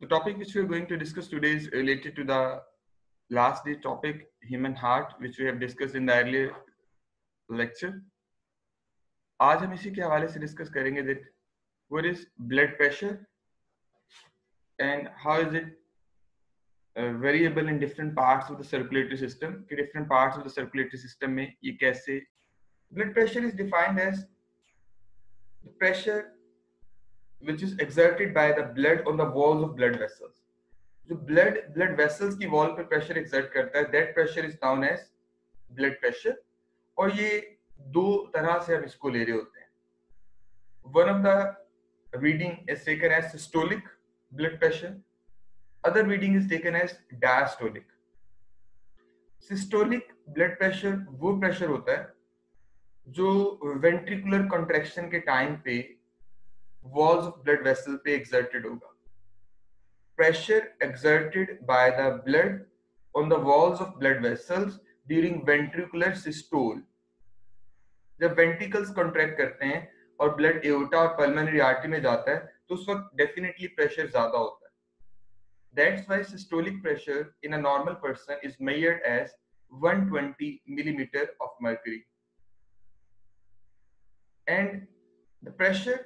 The topic which we are going to discuss today is related to the last day topic, human heart, which we have discussed in the earlier lecture. आज हम इसी के हवाले से discuss करेंगे that what is blood pressure and how is it variable in different parts of the circulatory system. कि different parts of the circulatory system में ये कैसे blood pressure is defined as the pressure which is exerted by the blood on the walls of blood vessels. जो blood vessels की wall पे pressure exert करता है, that pressure is known as blood pressure. और ये दो तरह से हम इसको ले रहे होते हैं. One of the reading is taken as systolic blood pressure. Other reading is taken as diastolic. Systolic blood pressure वो pressure होता है जो ventricular contraction के time पे walls of blood vessel पे exerted होगा. Pressure exerted by the blood on the walls of blood vessels during ventricular systole. जब ventricles contract करते हैं और blood aorta और pulmonary artery में जाता है तो उस वक्त definitely pressure ज़्यादा होता है. That's why systolic pressure in a normal person is measured as 120 millimeter of mercury. And the pressure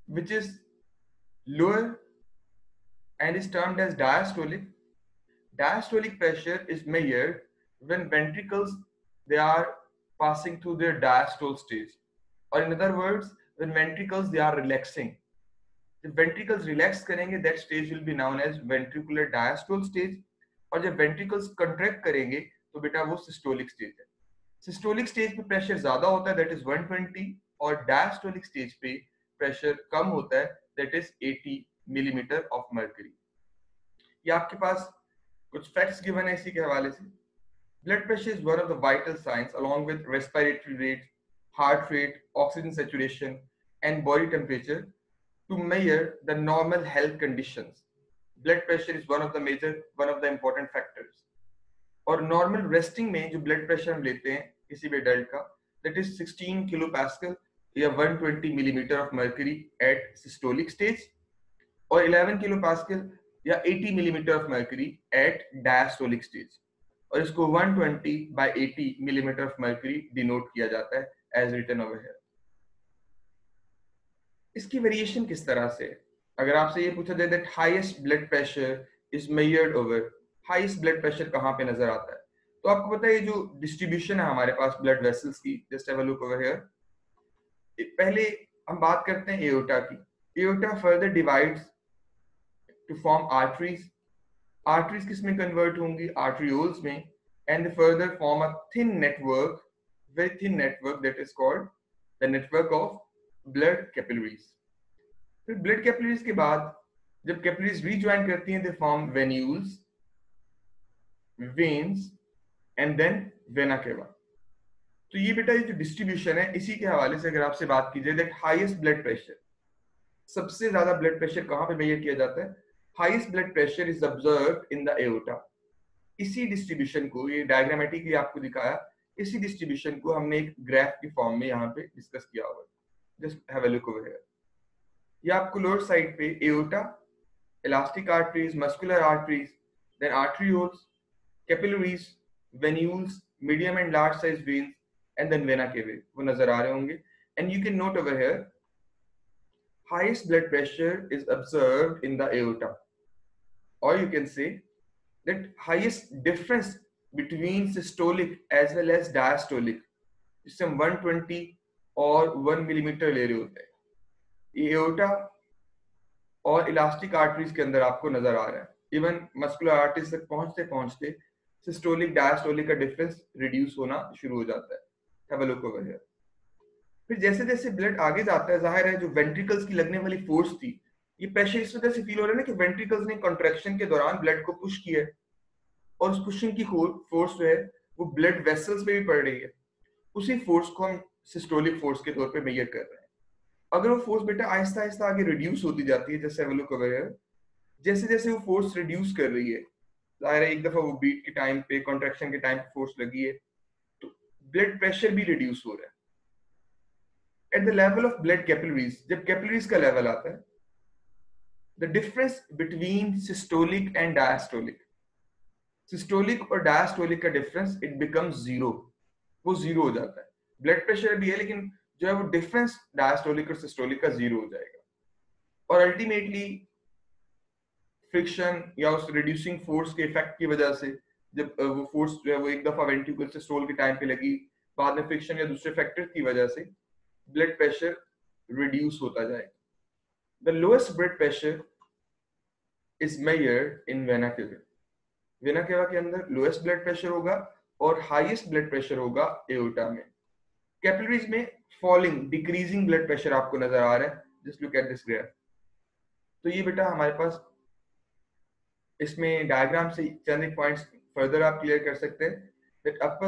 which is lower and is termed as diastolic. Diastolic pressure is measured when ventricles they are passing through their diastole stage, or in other words, when ventricles they are relaxing. The ventricles relax करेंगे, that stage will be known as ventricular diastole stage, और जब ventricles contract करेंगे तो बेटा वो systolic stage है. Systolic stage पे pressure ज़्यादा होता है, that is 120, और diastolic stage पे pressure कम होता है, that is 80 millimeter of mercury. ये आपके पास कुछ facts given है इसी के हवाले से. Blood pressure is one of the vital signs along with respiratory rate, heart rate, oxygen saturation, and body temperature to measure the normal health conditions. Blood pressure is one of the important factors. और normal resting में जो blood pressure हम लेते हैं किसी भी adult का, that is 16 kilopascal या 120 millimeter of mercury at systolic stage, और 11 kilopascal या 80 millimeter of mercury at diastolic stage. और इसको 120 by 80 millimeter of mercury denote किया जाता है as written over here. इसकी वेरिएशन किस तरह से? अगर आपसे ये पूछा जाए that highest blood pressure is measured over, highest blood pressure कहाँ पे नजर आता है? तो आपको पता है ये जो डिस्ट्रीब्यूशन है हमारे पास blood vessels की, just have a look over here. पहले हम बात करते हैं aorta की. Aorta further divides to form arteries. Arteries किस में convert होंगी? Arterioles में, and they further form a thin network, very thin network that is called the network of blood capillaries. फिर blood capillaries के बाद जब capillaries rejoin करती हैं, they form venules, veins, and then vena cava. तो ये बेटा ये जो डिस्ट्रीब्यूशन है इसी के हवाले से अगर आपसे बात की जाए that highest blood pressure, सबसे ज्यादा blood pressure कहाँ पे मेजर किया जाता है? Highest blood pressure is observed in the aorta. इसी डिस्ट्रीब्यूशन को ये डायग्रामेटिकली आपको दिखाया, इसी डिस्ट्रीब्यूशन को हमने एक ग्राफ की फॉर्म में यहाँ पे डिस्कस किया हुआ है. Just have a look over here. ये आपको लोअर साइड पे aorta, elastic arteries, muscular arteries, then arterioles, capillaries, venules, medium and large size veins, and then vena cava वो नजर आ रहे होंगे. And you can note over here highest blood pressure is observed in the aorta, or you can say that highest difference between systolic as well as diastolic, जिससे हम 120 और 1 millimetre ले रहे होते हैं, ये एओर्टा और इलास्टिक आर्टरीज के अंदर आपको नजर आ रहा है. इवन मस्कुलर आर्टरीज तक पहुंचते पहुंचते सिस्टोलिक डायस्टोलिक का डिफरेंस रिड्यूस होना शुरू हो जाता है. Have a look over here. फिर जैसे जैसे ब्लड आगे जाता है, जाहिर है जो वेंट्रिकल्स की लगने वाली फोर्स थी, ये प्रेशर इस वजह से फील हो रहा है ना कि वेंट्रिकल्स ने कंट्रैक्शन के दौरान ब्लड को पुश किया है, और उस पुशिंग की फोर्स जो है वो ब्लड वेसल्स पे भी पड़ रही है. उसी फोर्स को हम सिस्टोलिक फोर्स के तौर पे मेजर कर रहे हैं. अगर वो फोर्स बेटा आहिस्ता आहिस्ता आगे रिड्यूस होती जाती है, जैसे हम लोग कवर है, जैसे जैसे वो फोर्स रिड्यूस कर रही है, जाहिर है एक दफा वो बीट के टाइम पे, कॉन्ट्रैक्शन के टाइम पे फोर्स लगी है, तो ब्लड प्रेशर भी रिड्यूस हो रहा है. At the level of blood capillaries, जब कैपिलरीज का लेवल आता है, the difference between systolic and diastolic, systolic और डायस्टोलिक का डिफरेंस इट बिकम्स जीरो, वो जीरो हो जाता है। ब्लड प्रेशर भी है लेकिन जो है वो डिफरेंस डायस्टोलिक और सिस्टोलिक का जीरो हो जाएगा। और अल्टीमेटली फ्रिक्शन या उस रिड्यूसिंग फोर्स के इफेक्ट की वजह से, जब वो फोर्स जो है वो एक दफा वेंट्रिकल से स्टोल के टाइम पे लगी, बाद में फ्रिक्शन या दूसरे फैक्टर की वजह से ब्लड प्रेशर रिड्यूस होता जाएगा। The lowest blood pressure is measured in vena cava. Vena cava के अंदर लोएस्ट ब्लड प्रेशर होगा और हाईएस्ट ब्लड प्रेशर होगा एओर्टा में। कैपिलरीज में फॉलिंग डिक्रीजिंग ब्लड प्रेशर आपको नजर आ रहा है, just look at this graph. तो ये बेटा हमारे पास इसमें डायग्राम से चंद एक पॉइंट्स फर्दर आप क्लियर कर सकते हैं। that upper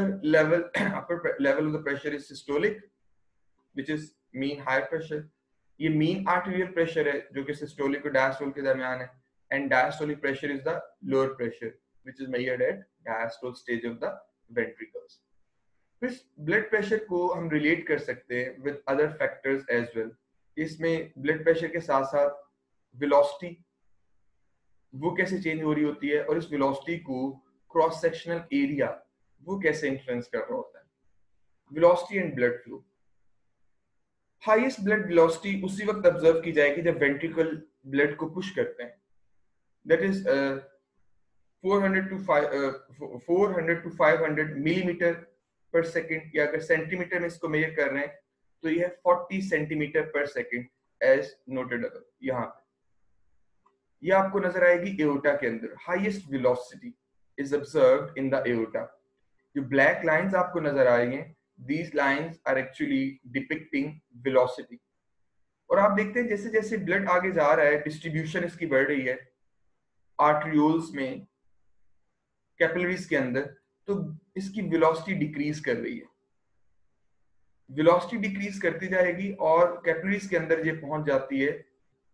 level of the pressure is systolic, which is mean higher pressure. ये mean arterial pressure है जो कि systolic और diastolic के दरमियान है, and diastolic pressure is the lower pressure which is measured at diastole stage of the ventricles. इस blood pressure को हम रिलेट कर सकते हैं with other factors as well. इसमें ब्लड प्रेशर के साथ साथ वेलोसिटी वो कैसे चेंज हो रही होती है, और इस वेलोसिटी को क्रॉस सेक्शनल एरिया वो कैसे इन्फ्लुएंस कर रहा होता है। Velocity and blood flow, highest blood velocity उसी वक्त ऑब्जर्व की जाएगी जब वेंट्रिकल ब्लड को पुश करते हैं, दैट इज 400 to 500 मिलीमीटर पर सेकेंड, या अगर सेंटीमीटर में इसको मेजर कर रहे हैं तो यह 40 सेंटीमीटर पर सेकेंड एज नोटेड। यहाँ पे यह आपको नजर आएगी एओर्टा के अंदर। Highest velocity is observed in the aorta. जो ब्लैक लाइंस आपको नजर आ रही हैं, these lines are actually depicting velocity। और आप देखते हैं जैसे जैसे ब्लड आगे जा रहा है डिस्ट्रीब्यूशन इसकी बढ़ रही है आर्टरियोल्स में, कैपिलरीज के अंदर, तो इसकी वेलोसिटी डिक्रीज कर रही है। वेलोसिटी डिक्रीज करती जाएगी और कैपिलरीज के अंदर ये पहुंच जाती है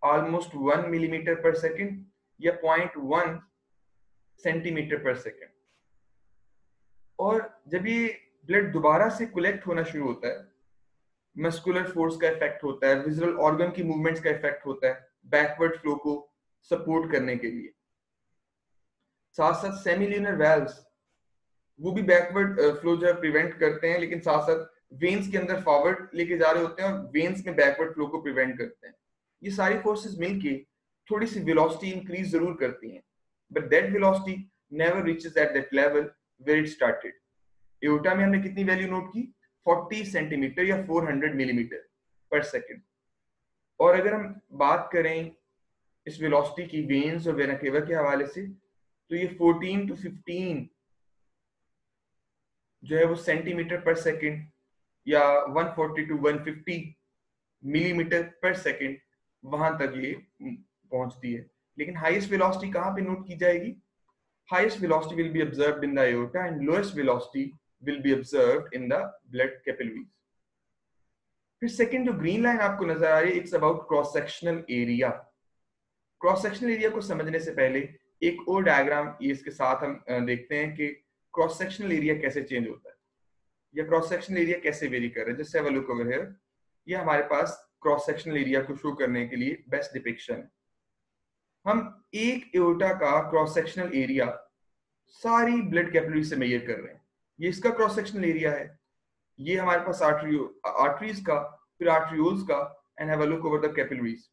ऑलमोस्ट 1 मिलीमीटर पर सेकेंड या 0.1 सेंटीमीटर पर सेकेंड। और जब ये ब्लड दोबारा से कलेक्ट होना शुरू होता है, मस्कुलर फोर्स का इफेक्ट होता है, विजुअल ऑर्गन की मूवमेंट्स का इफेक्ट होता है बैकवर्ड फ्लो को सपोर्ट करने के लिए। साथ साथ सेमिल्यूनर वाल्व्स वो भी बैकवर्ड फ्लो जो है प्रिवेंट करते हैं, लेकिन साथ साथ वेन्स के अंदर फॉरवर्ड लेके जा रहे होते हैं और वेन्स में बैकवर्ड फ्लो को प्रिवेंट करते हैं। ये सारी फोर्सेस मिलके थोड़ी सी वेलोसिटी इंक्रीज जरूर करती हैं, but that velocity never reaches at that level where it started. Aorta में हमने कितनी वैल्यू नोट की? 40 सेंटीमीटर या 400 मिलीमीटर पर सेकेंड। और अगर हम बात करें इस वेलोसिटी की वेन्स और वेना केवा के हवाले से, तो ये 14 to 15 जो है वो सेंटीमीटर पर सेकेंड या 140 to 150 मिलीमीटर पर सेकेंड वहां तक ये पहुंचती है। लेकिन हाईएस्ट वेलोसिटी कहां पे नोट की जाएगी? Highest velocity will be observed in the aorta and lowest velocity will be observed in the blood capillaries. फिर सेकंड जो ग्रीन लाइन आपको नजर आ रही है, it's about cross sectional area. Cross sectional area को समझने से पहले एक और डायग्राम ये इसके साथ हम देखते हैं कि क्रॉस सेक्शनल एरिया कैसे चेंज होता है या क्रॉस सेक्शनल एरिया कैसे वेरी कर रहा है। Just have a look over here. ये हमारे पास क्रॉस सेक्शनल एरिया को शो करने के लिए बेस्ट डिपिक्शन है। हम एक एओर्टा का क्रॉस सेक्शनल एरिया सारी ब्लड कैपिलरी से मेजर कर रहे हैं। ये इसका क्रॉस सेक्शनल एरिया है, ये हमारे पास आर्टरीज का, फिर आर्टरियोल्स का, and have a look over the capillaries.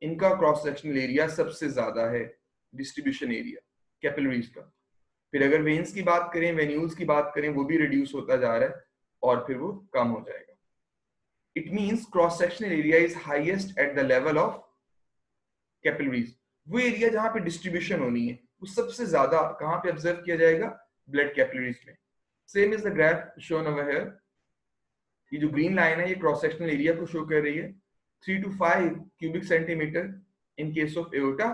इनका क्रॉस सेक्शनल एरिया सबसे ज्यादा है, डिस्ट्रीब्यूशन एरिया कैपिलरीज का। फिर अगर वेन्स की बात करें, वेन्यूल्स की बात करें, वो भी रिड्यूस होता जा रहा है और फिर वो कम हो जाएगा। It means cross sectional area is highest at the level of capillaries. वो एरिया जहां पे डिस्ट्रीब्यूशन होनी है वो सबसे ज्यादा कहां पे ऑब्जर्व किया जाएगा? ब्लड कैपिलरीज में। Same is the graph shown over here. ये जो ग्रीन लाइन है ये क्रॉस सेक्शनल एरिया को शो कर रही है, 3 to 5 cubic centimeter in case of aorta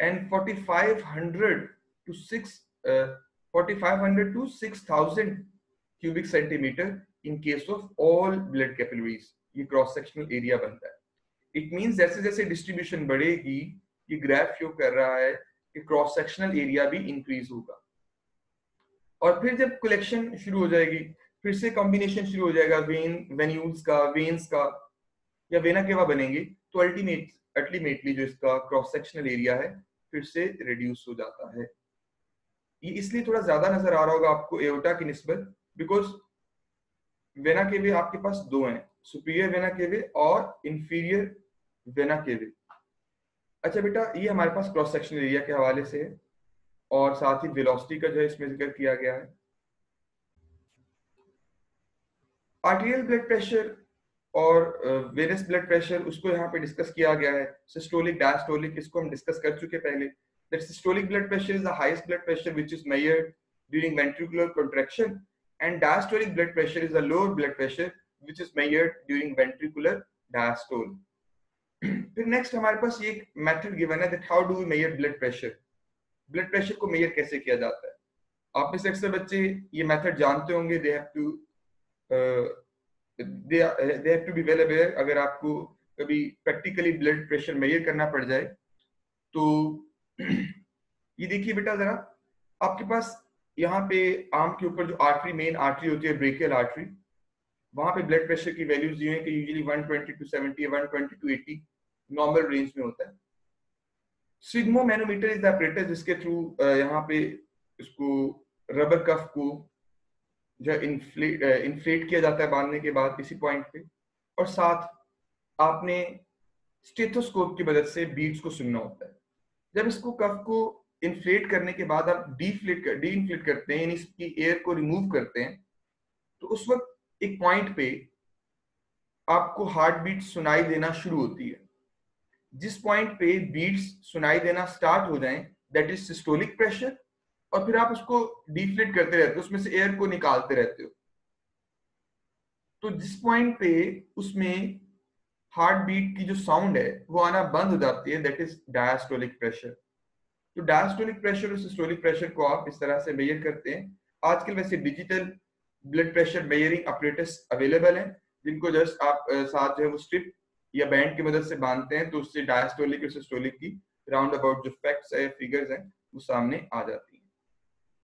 and 4500 to 6000 cubic centimeter in case of all blood capillaries। ये क्रॉस सेक्शनल एरिया बनता है। इट मींस जैसे जैसे डिस्ट्रीब्यूशन बढ़ेगी, ये ग्राफ शो कर रहा है कि क्रॉस सेक्शनल एरिया भी इंक्रीज होगा। और फिर जब कलेक्शन शुरू हो जाएगी, फिर से कॉम्बिनेशन शुरू हो जाएगा वेन्यूल्स का, वेन्स का, या वेना केवा बनेंगे, तो अल्टीमेटली जो इसका क्रॉस सेक्शनल एरिया है फिर से रिड्यूस हो जाता है। ये इसलिए थोड़ा ज्यादा नजर आ रहा होगा आपको एओर्टा की निस्बत, बिकॉज वेना केवे आपके पास दो हैं, सुपीरियर वेना केवे और इंफीरियर वेना केवे। अच्छा बेटा, ये हमारे पास क्रॉस सेक्शनल एरिया के हवाले से है और साथ ही वेलोसिटी का जो है इसमें जिक्र किया गया है। आर्टेरियल ब्लड प्रेशर और वेनस ब्लड प्रेशर उसको यहाँ पे डिस्कस किया गया है। सिस्टोलिक डायस्टोलिक इसको हम डिस्कस कर चुके पहले। That systolic blood pressure is the highest blood pressure which is measured during ventricular contraction and diastolic blood pressure is the lower blood pressure which is measured during ventricular diastole. फिर next हमारे पास ये एक method given है that how do we measure blood pressure. Blood pressure को measure कैसे किया जाता है? आप में से अक्सर बच्चे ये मेथड जानते होंगे। They have to be well aware. अगर आपको कभी प्रैक्टिकली ब्लड प्रेशर मेजर करना पड़ जाए तो ये देखिए बेटा जरा, आपके पास यहाँ पे आर्म के ऊपर जो आर्टरी, मेन आर्टरी होती है ब्रेकियल आर्टरी, वहां पे ब्लड प्रेशर की वैल्यूज दी है कि usually 120 to 70, 120 to 80 normal range में होता है। स्फिग्मोमैनोमीटर इज द ऑपरेटर जिसके थ्रू यहाँ पे इसको रबर कफ को जो इन्फ्लेट किया जाता है बांधने के बाद इसी पॉइंट पे, और साथ आपने स्टेथोस्कोप की मदद से बीट्स को सुनना होता है। जब इसको कफ को इन्फ्लेट करने के बाद आप डी इन्फ्लेट करते हैं, यानी इसकी एयर को रिमूव करते हैं, तो उस वक्त एक पॉइंट पे आपको हार्ट बीट सुनाई देना शुरू होती है। जिस पॉइंट पे बीट्स सुनाई देना स्टार्ट हो जाएं, दैट इज सिस्टोलिक प्रेशर, और फिर आप उसको डिफ्लेट करते रहते हो, उसमें से एयर को निकालते रहते हो। तो जिस पॉइंट पे उसमें हार्ट बीट की जो साउंड है वो आना बंद हो जाती है, दैट इज डायस्टोलिक प्रेशर। तो डायस्टोलिक प्रेशर और सिस्टोलिक प्रेशर को आप इस तरह से मेजर करते हैं। आजकल वैसे digital blood pressure measuring operators available हैं, जिनको जस्ट आप साथ जो है वो स्ट्रिप या बैंड की मदद से बांधते हैं, तो उससे डायस्टोलिक और सिस्टोलिक की राउंड अबाउट जो फैक्ट्स है, फिगर्स हैं, वो सामने आ जाती है।